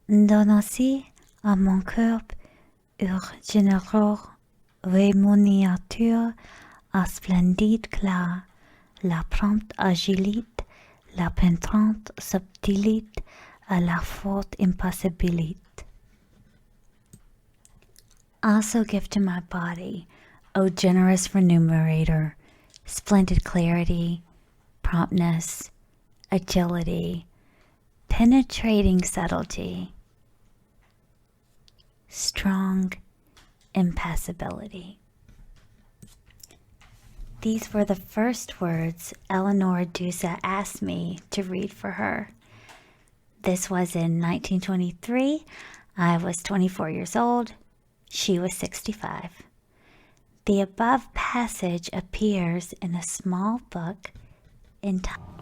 Donne aussi à mon cœur une généreuse rémunérature à splendide clair, la prompte agilité, la pénétrante subtilité à la forte impassibilité. Also give to my body, O generous remunerator, splendid clarity, promptness, agility, penetrating subtlety, strong impassibility. These were the first words Eleonora Duse asked me to read for her. This was in 1923. I was 24 years old. She was 65. The above passage appears in a small book entitled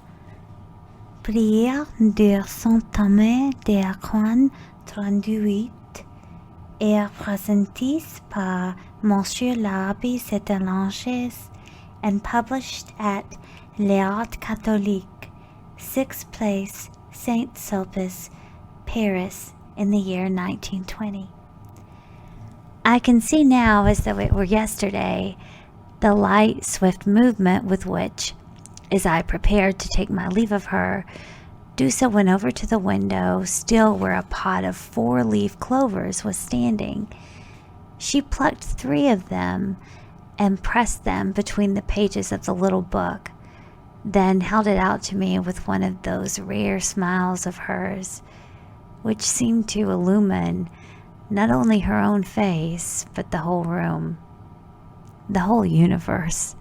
Prière de Saint-Thomas d'Aquin 38 et présentée par Monsieur l'Abbé Setalanges and published at l'Art Catholique, 6th Place, Saint Sulpice, Paris, in the year 1920. I can see now, as though it were yesterday, the light, swift movement with which, as I prepared to take my leave of her, Duse went over to the window, still where a pot of 4-leaf clovers was standing. She plucked 3 of them and pressed them between the pages of the little book, then held it out to me with one of those rare smiles of hers, which seemed to illumine not only her own face, but the whole room, the whole universe.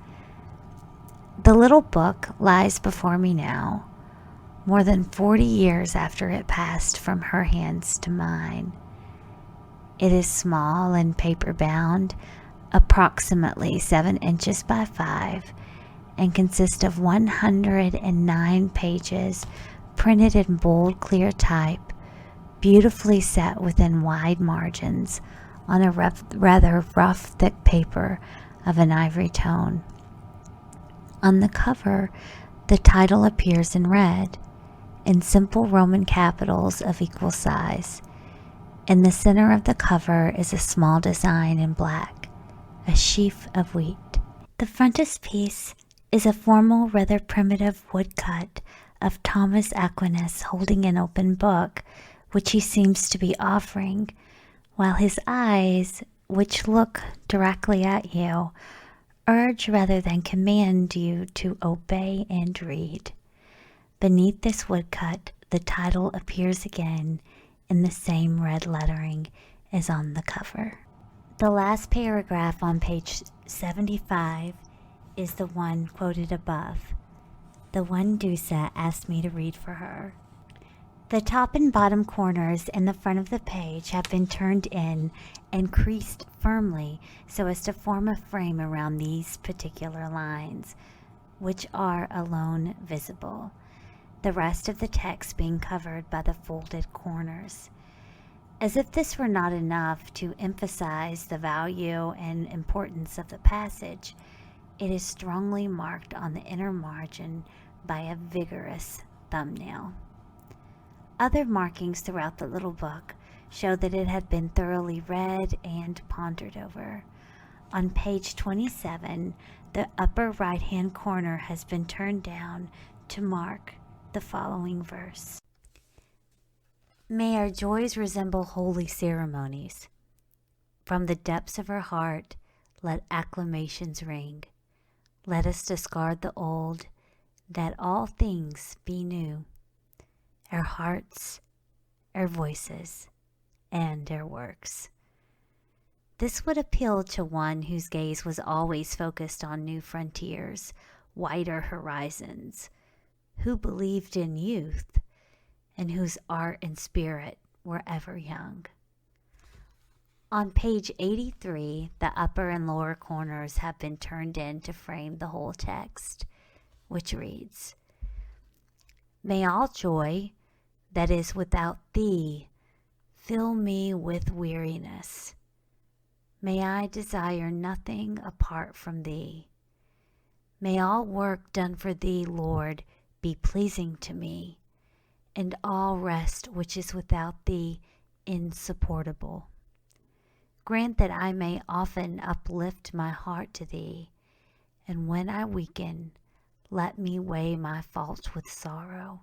The little book lies before me now, more than 40 years after it passed from her hands to mine. It is small and paper-bound, approximately 7 inches by 5, and consists of 109 pages printed in bold, clear type, beautifully set within wide margins on a rather rough, thick paper of an ivory tone. On the cover, the title appears in red, in simple Roman capitals of equal size. In the center of the cover is a small design in black, a sheaf of wheat. The frontispiece is a formal, rather primitive woodcut of Thomas Aquinas holding an open book, which he seems to be offering, while his eyes, which look directly at you, urge rather than command you to obey and read. Beneath this woodcut, the title appears again in the same red lettering as on the cover. The last paragraph on page 75 is the one quoted above, the one Duse asked me to read for her. The top and bottom corners in the front of the page have been turned in and creased firmly so as to form a frame around these particular lines, which are alone visible, the rest of the text being covered by the folded corners. As if this were not enough to emphasize the value and importance of the passage, it is strongly marked on the inner margin by a vigorous thumbnail. Other markings throughout the little book show that it had been thoroughly read and pondered over. On page 27, the upper right-hand corner has been turned down to mark the following verse. May our joys resemble holy ceremonies. From the depths of our heart, let acclamations ring. Let us discard the old, that all things be new. Our hearts, our voices, and our works. This would appeal to one whose gaze was always focused on new frontiers, wider horizons, who believed in youth, and whose art and spirit were ever young. On page 83, the upper and lower corners have been turned in to frame the whole text, which reads, May all joy that is without thee fill me with weariness. May I desire nothing apart from thee. May all work done for thee, Lord, be pleasing to me, and all rest which is without thee insupportable. Grant that I may often uplift my heart to thee, and when I weaken, let me weigh my fault with sorrow,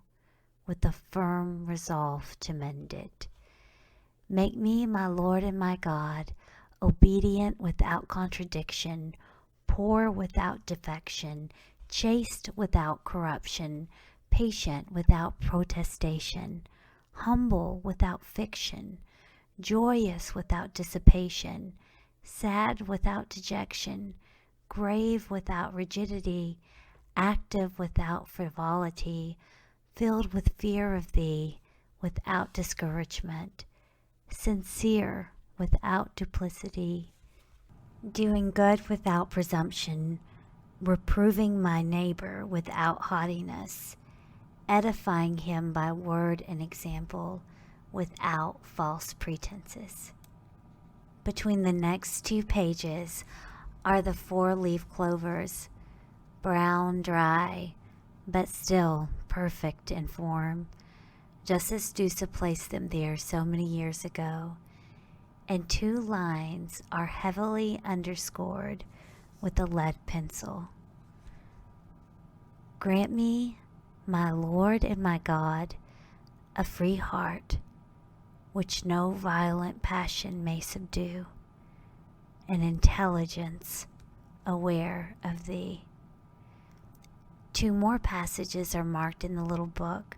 with a firm resolve to mend it. Make me, my Lord and my God, obedient without contradiction, poor without defection, chaste without corruption, patient without protestation, humble without fiction, joyous without dissipation, sad without dejection, grave without rigidity, active without frivolity, filled with fear of thee, without discouragement, sincere without duplicity, doing good without presumption, reproving my neighbor without haughtiness, edifying him by word and example, without false pretenses. Between the next 2 pages are the 4-leaf clovers, brown, dry, but still perfect in form, just as Duse placed them there so many years ago, and 2 lines are heavily underscored with a lead pencil. Grant me, my Lord and my God, a free heart, which no violent passion may subdue, an intelligence aware of thee. 2 more passages are marked in the little book.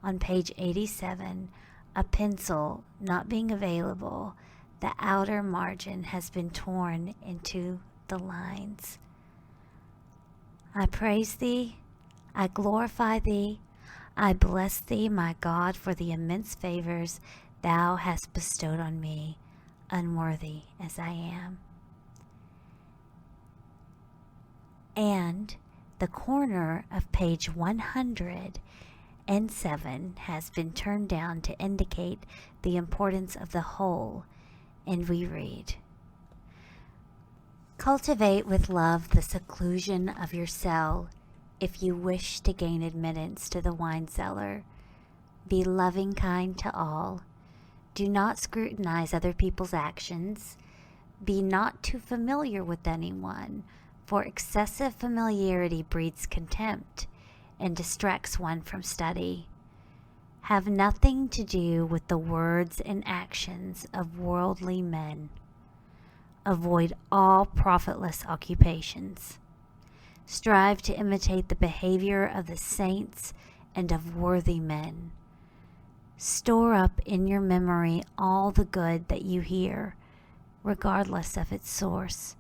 On page 87, a pencil not being available, the outer margin has been torn into the lines. I praise thee, I glorify thee, I bless thee, my God, for the immense favors thou hast bestowed on me, unworthy as I am. And the corner of page 107 has been turned down to indicate the importance of the whole, and we read, cultivate with love the seclusion of your cell, if you wish to gain admittance to the wine cellar. Be loving kind to all. Do not scrutinize other people's actions. Be not too familiar with anyone, for excessive familiarity breeds contempt and distracts one from study. Have nothing to do with the words and actions of worldly men. Avoid all profitless occupations. Strive to imitate the behavior of the saints and of worthy men. Store up in your memory all the good that you hear, regardless of its source.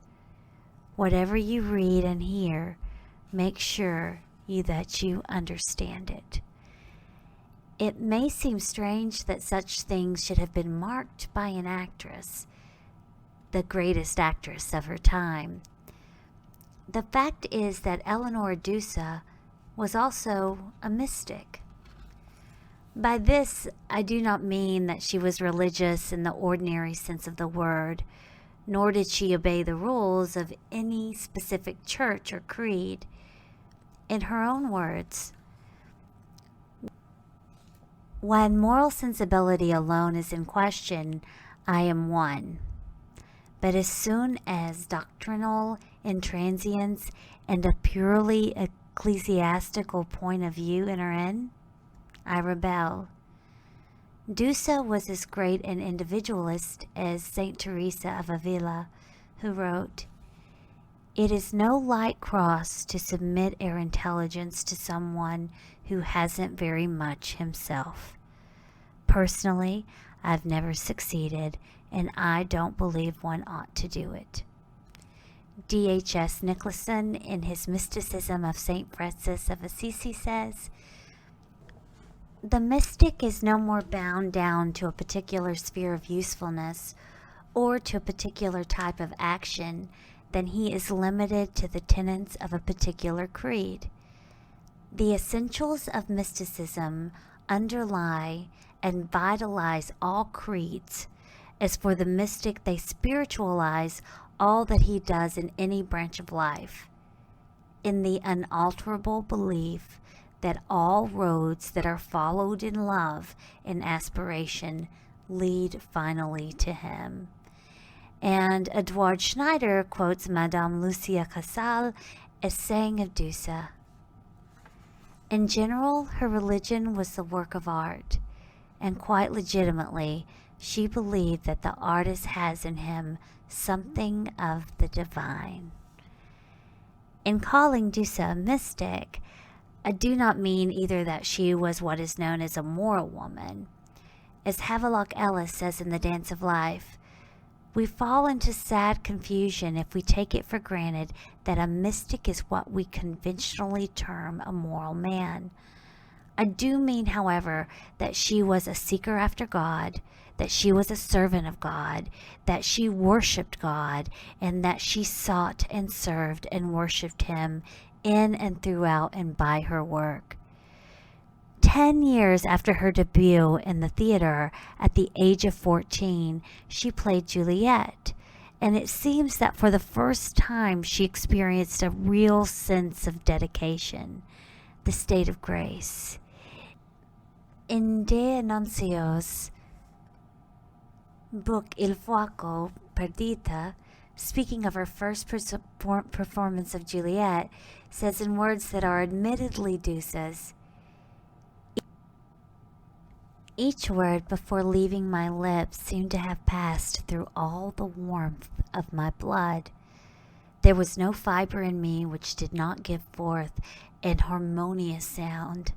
Whatever you read and hear, make sure that you understand it. It may seem strange that such things should have been marked by an actress, the greatest actress of her time. The fact is that Eleonora Duse was also a mystic. By this, I do not mean that she was religious in the ordinary sense of the word, nor did she obey the rules of any specific church or creed. In her own words, when moral sensibility alone is in question, I am one. But as soon as doctrinal intransience and a purely ecclesiastical point of view enter in, I rebel. Duse was as great an individualist as Saint Teresa of Avila, who wrote, "It is no light cross to submit our intelligence to someone who hasn't very much himself. Personally, I've never succeeded, and I don't believe one ought to do it." D.H.S. Nicholson, in his Mysticism of St. Francis of Assisi, says, "The mystic is no more bound down to a particular sphere of usefulness or to a particular type of action than he is limited to the tenets of a particular creed. The essentials of mysticism underlie and vitalize all creeds. As for the mystic, they spiritualize all that he does in any branch of life. In the unalterable belief that all roads that are followed in love and aspiration lead finally to him. And Eduard Schneider quotes Madame Lucia Casal as saying of Duse, "In general, her religion was the work of art, and quite legitimately, she believed that the artist has in him something of the divine." In calling Duse a mystic, I do not mean either that she was what is known as a moral woman. As Havelock Ellis says in The Dance of Life, we fall into sad confusion if we take it for granted that a mystic is what we conventionally term a moral man. I do mean, however, that she was a seeker after God, that she was a servant of God, that she worshipped God, and that she sought and served and worshipped Him in and throughout and by her work. 10 years after her debut in the theater, at the age of 14, she played Juliet, and it seems that for the first time she experienced a real sense of dedication, the state of grace. In De Annuncios' book Il Fuoco Perdita, speaking of her first performance of Juliet, says in words that are admittedly Duse's, "Each word before leaving my lips seemed to have passed through all the warmth of my blood. There was no fiber in me which did not give forth an harmonious sound.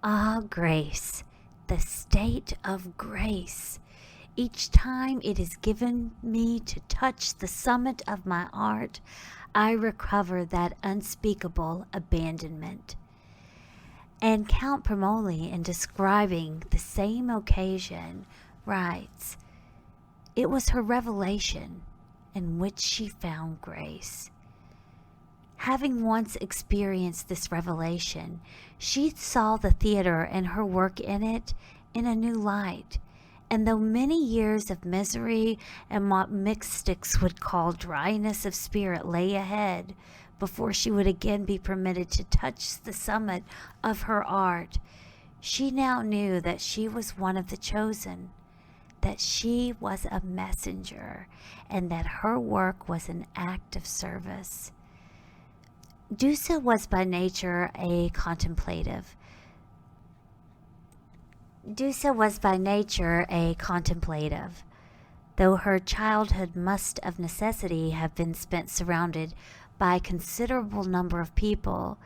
Ah, grace, the state of grace! Each time it is given me to touch the summit of my art, I recover that unspeakable abandonment." And Count Promoli, in describing the same occasion, writes, "It was her revelation in which she found grace." Having once experienced this revelation, she saw the theater and her work in it in a new light. And though many years of misery and what mystics would call dryness of spirit lay ahead before she would again be permitted to touch the summit of her art, she now knew that she was one of the chosen, that she was a messenger, and that her work was an act of service. Duse was by nature a contemplative. Though her childhood must of necessity have been spent surrounded by a considerable number of people,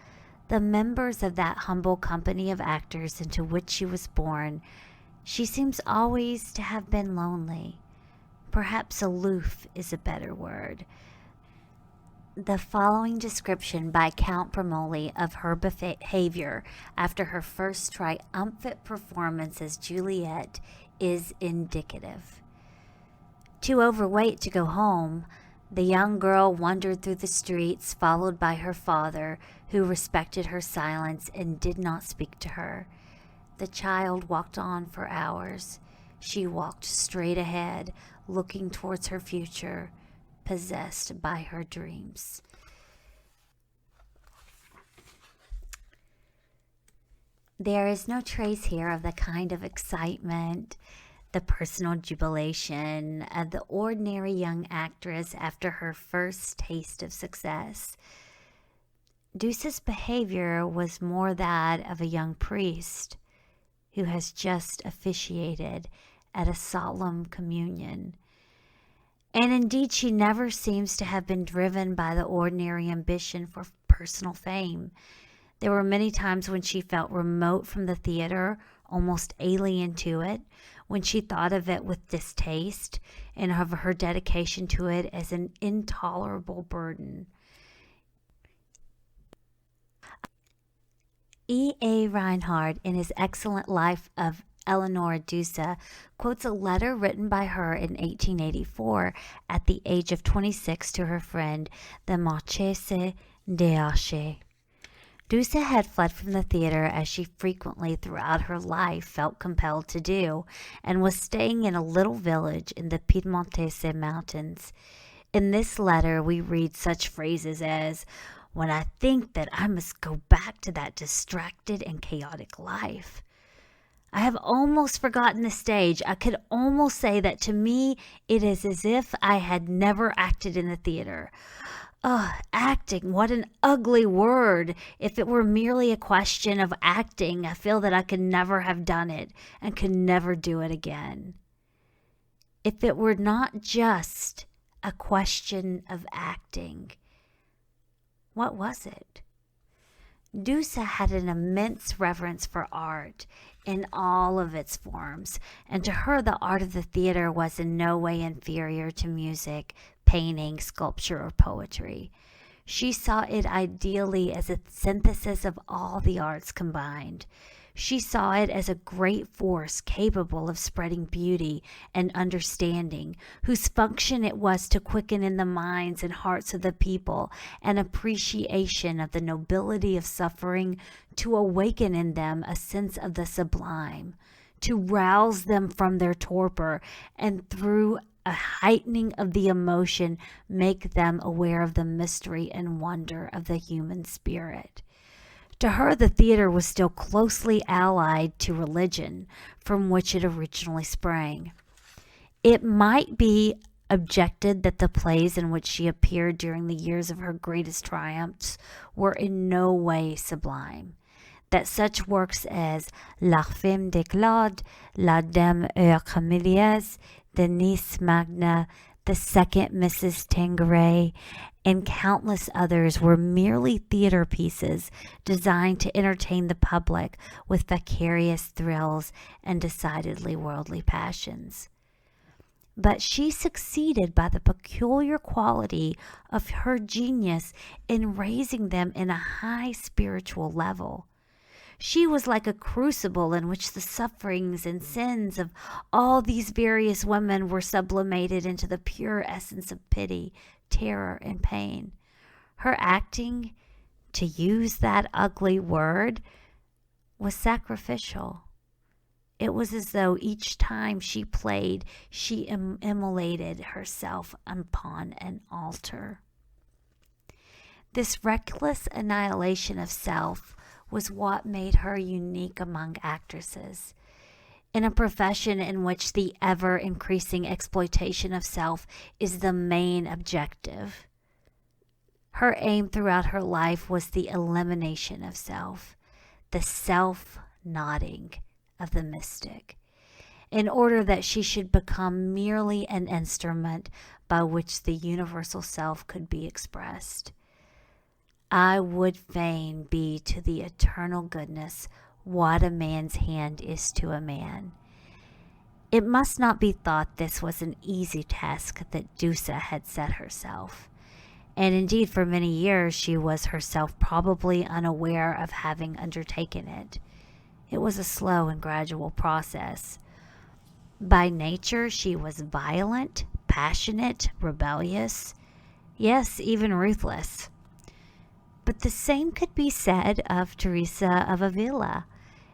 the members of that humble company of actors into which she was born, she seems always to have been lonely. Perhaps aloof is a better word. The following description by Count Promoli of her behavior after her first triumphant performance as Juliet is indicative. Too overweight to go home, the young girl wandered through the streets, followed by her father, who respected her silence and did not speak to her. The child walked on for hours. She walked straight ahead, looking towards her future, possessed by her dreams. There is no trace here of the kind of excitement, the personal jubilation of the ordinary young actress after her first taste of success. Duse's behavior was more that of a young priest who has just officiated at a solemn communion. And indeed, she never seems to have been driven by the ordinary ambition for personal fame. There were many times when she felt remote from the theater, almost alien to it, when she thought of it with distaste, and of her dedication to it as an intolerable burden. E. A. Reinhardt, in his excellent Life of Eleonora Duse, quotes a letter written by her in 1884 at the age of 26 to her friend, the Marchese d'Ache. Duse had fled from the theater, as she frequently throughout her life felt compelled to do, and was staying in a little village in the Piedmontese mountains. In this letter we read such phrases as, when I think that I must go back to that distracted and chaotic life. I have almost forgotten the stage. I could almost say that to me, it is as if I had never acted in the theater. Acting, what an ugly word. If it were merely a question of acting, I feel that I could never have done it and could never do it again. If it were not just a question of acting, what was it? Duse had an immense reverence for art in all of its forms, and to her the art of the theater was in no way inferior to music, painting, sculpture, or poetry. She saw it ideally as a synthesis of all the arts combined. She saw it as a great force capable of spreading beauty and understanding, whose function it was to quicken in the minds and hearts of the people an appreciation of the nobility of suffering, to awaken in them a sense of the sublime, to rouse them from their torpor, and through a heightening of the emotion make them aware of the mystery and wonder of the human spirit. To her, the theater was still closely allied to religion, from which it originally sprang. It might be objected that the plays in which she appeared during the years of her greatest triumphs were in no way sublime, that such works as La Femme de Claude, La Dame aux Camélias, Denise Magna, The Second Mrs. Tanqueray, and countless others were merely theater pieces designed to entertain the public with vicarious thrills and decidedly worldly passions. But she succeeded by the peculiar quality of her genius in raising them in a high spiritual level. She was like a crucible in which the sufferings and sins of all these various women were sublimated into the pure essence of pity, terror, and pain. Her acting, to use that ugly word, was sacrificial. It was as though each time she played, she immolated herself upon an altar. This reckless annihilation of self was what made her unique among actresses. In a profession in which the ever-increasing exploitation of self is the main objective, her aim throughout her life was the elimination of self, the self-nodding of the mystic, in order that she should become merely an instrument by which the universal self could be expressed. I would fain be to the eternal goodness what a man's hand is to a man. It must not be thought this was an easy task that Duse had set herself, and indeed for many years she was herself probably unaware of having undertaken it. It was a slow and gradual process. By nature she was violent, passionate, rebellious, yes, even ruthless. But the same could be said of Teresa of Avila.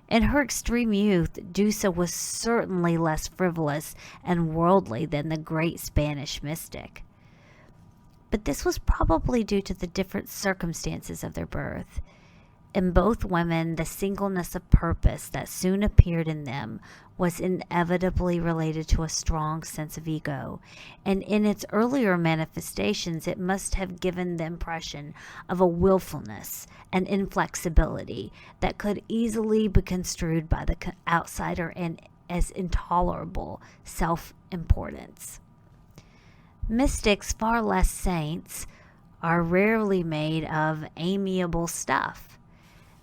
In her extreme youth, Duse was certainly less frivolous and worldly than the great Spanish mystic. But this was probably due to the different circumstances of their birth. In both women, the singleness of purpose that soon appeared in them was inevitably related to a strong sense of ego, and in its earlier manifestations it must have given the impression of a willfulness and inflexibility that could easily be construed by the outsider and as intolerable self-importance. Mystics, far less saints, are rarely made of amiable stuff.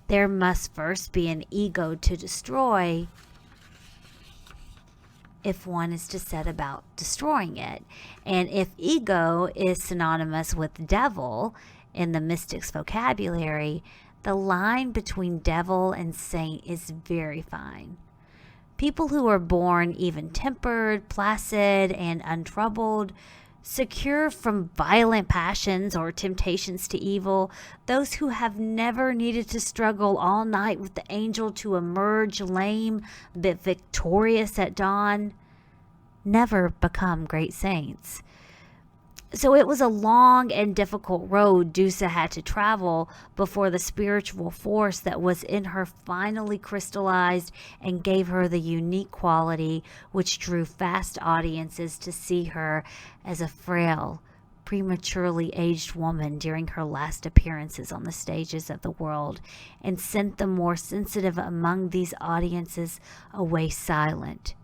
There must first be an ego to destroy if one is to set about destroying it. And if ego is synonymous with devil in the mystic's vocabulary, the line between devil and saint is very fine. People who are born even-tempered, placid, and untroubled, secure from violent passions or temptations to evil, those who have never needed to struggle all night with the angel to emerge lame but victorious at dawn, never become great saints. So it was a long and difficult road Duse had to travel before the spiritual force that was in her finally crystallized and gave her the unique quality which drew vast audiences to see her as a frail, prematurely aged woman during her last appearances on the stages of the world, and sent the more sensitive among these audiences away silent,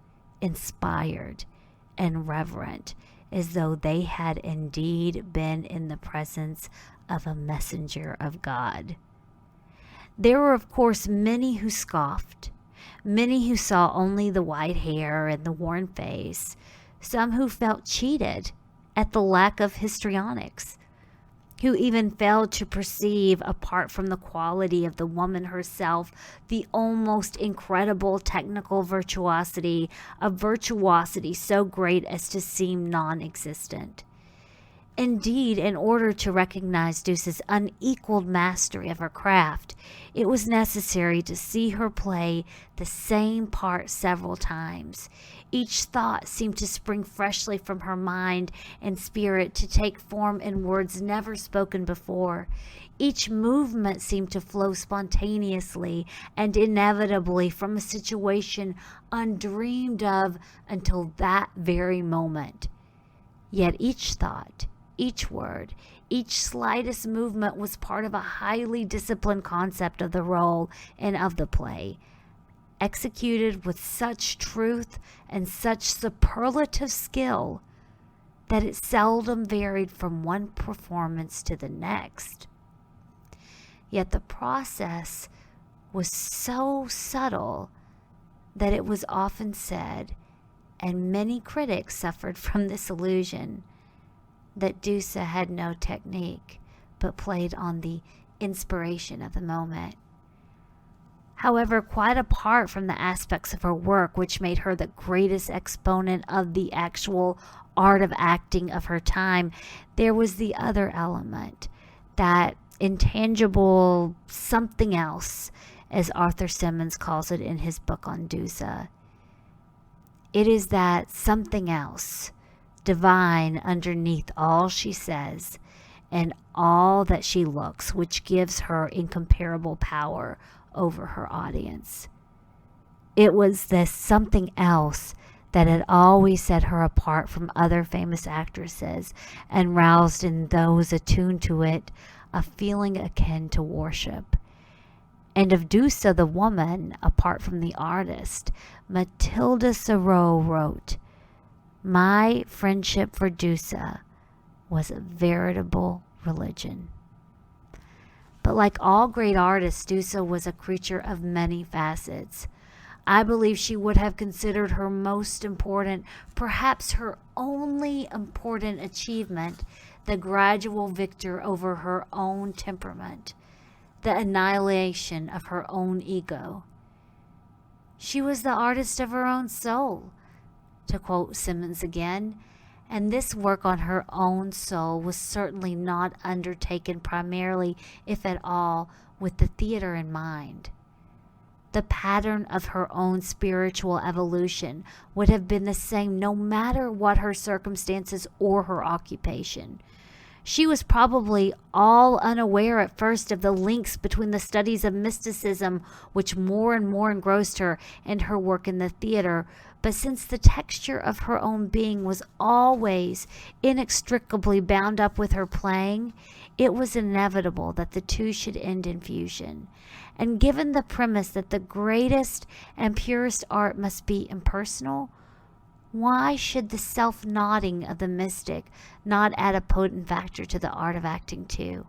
inspired, and reverent, as though they had indeed been in the presence of a messenger of God. There were, of course, many who scoffed, many who saw only the white hair and the worn face, some who felt cheated at the lack of histrionics, who even failed to perceive, apart from the quality of the woman herself, the almost incredible technical virtuosity, a virtuosity so great as to seem non-existent. Indeed, in order to recognize Duse's unequaled mastery of her craft, it was necessary to see her play the same part several times. Each thought seemed to spring freshly from her mind and spirit, to take form in words never spoken before. Each movement seemed to flow spontaneously and inevitably from a situation undreamed of until that very moment. Yet each thought, each word, each slightest movement was part of a highly disciplined concept of the role and of the play, executed with such truth and such superlative skill that it seldom varied from one performance to the next. Yet the process was so subtle that it was often said, and many critics suffered from this illusion, that Duse had no technique, but played on the inspiration of the moment. However, quite apart from the aspects of her work which made her the greatest exponent of the actual art of acting of her time, there was the other element, that intangible something else, as Arthur Symons calls it in his book on Duse. It is that something else, divine underneath all she says and all that she looks, which gives her incomparable power over her audience. It was this something else that had always set her apart from other famous actresses and roused in those attuned to it a feeling akin to worship. And of Duse the woman, apart from the artist, Matilda Serot wrote, "My friendship for Duse was a veritable religion." But like all great artists, Duse was a creature of many facets. I believe she would have considered her most important, perhaps her only important achievement, the gradual victory over her own temperament, the annihilation of her own ego. She was the artist of her own soul, to quote Symons again, and this work on her own soul was certainly not undertaken primarily, if at all, with the theater in mind. The pattern of her own spiritual evolution would have been the same no matter what her circumstances or her occupation. She was probably all unaware at first of the links between the studies of mysticism which more and more engrossed her and her work in the theater, but since the texture of her own being was always inextricably bound up with her playing, it was inevitable that the two should end in fusion. And given the premise that the greatest and purest art must be impersonal, why should the self-nodding of the mystic not add a potent factor to the art of acting too?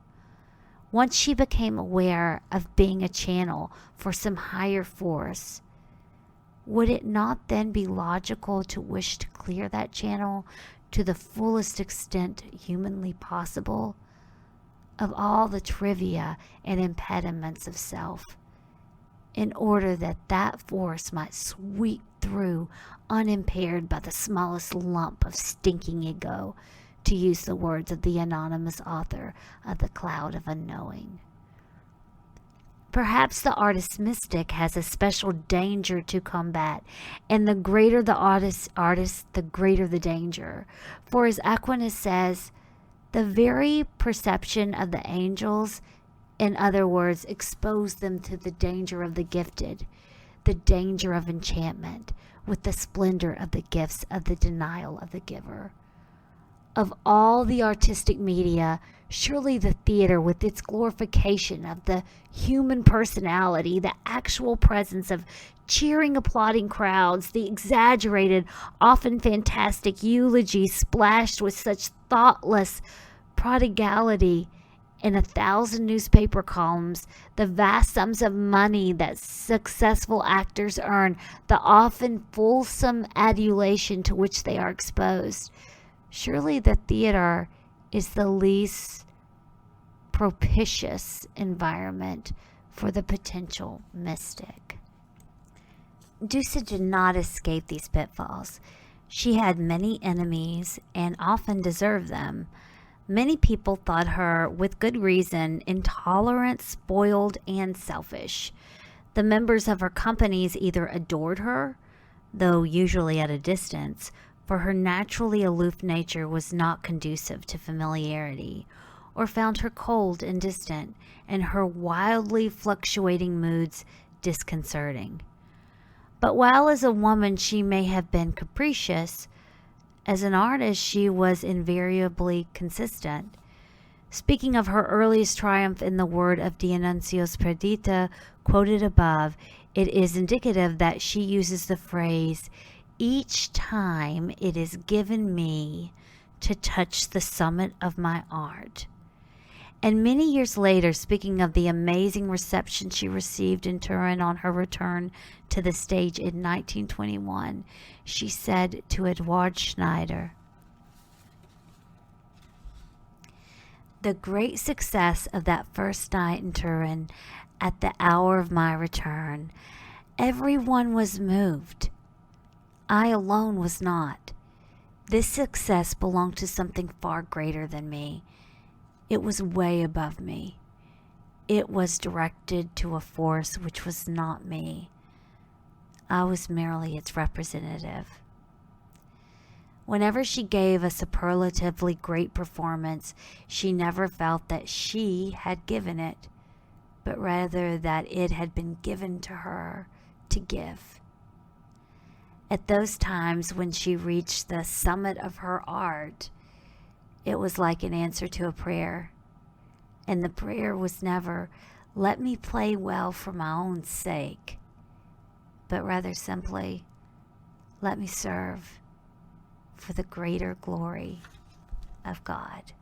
Once she became aware of being a channel for some higher force, would it not then be logical to wish to clear that channel to the fullest extent humanly possible of all the trivia and impediments of self, in order that that force might sweep through unimpaired by the smallest lump of stinking ego, to use the words of the anonymous author of The Cloud of Unknowing? Perhaps the artist mystic has a special danger to combat, and the greater the artist, the greater the danger. For as Aquinas says, The very perception of the angels, in other words, exposed them to the danger of the gifted, the danger of enchantment, with the splendor of the gifts of the denial of the giver. Of all the artistic media, surely the theater, with its glorification of the human personality, the actual presence of cheering, applauding crowds, the exaggerated, often fantastic eulogies splashed with such thoughtless prodigality in 1,000 newspaper columns, the vast sums of money that successful actors earn, the often fulsome adulation to which they are exposed. Surely the theater is the least propitious environment for the potential mystic. Duse did not escape these pitfalls. She had many enemies and often deserved them. Many people thought her, with good reason, intolerant, spoiled, and selfish. The members of her companies either adored her, though usually at a distance, for her naturally aloof nature was not conducive to familiarity, or found her cold and distant, and her wildly fluctuating moods disconcerting. But while as a woman she may have been capricious, as an artist she was invariably consistent. Speaking of her earliest triumph in the word of Dionysio Perdita, quoted above, it is indicative that she uses the phrase, "Each time it is given me to touch the summit of my art." And many years later, speaking of the amazing reception she received in Turin on her return to the stage in 1921, she said to Eduard Schneider, "The great success of that first night in Turin, at the hour of my return, everyone was moved. I alone was not. This success belonged to something far greater than me. It was way above me. It was directed to a force which was not me. I was merely its representative." Whenever she gave a superlatively great performance, she never felt that she had given it, but rather that it had been given to her to give. At those times when she reached the summit of her art, it was like an answer to a prayer. And the prayer was never, "Let me play well for my own sake," but rather simply, "Let me serve for the greater glory of God."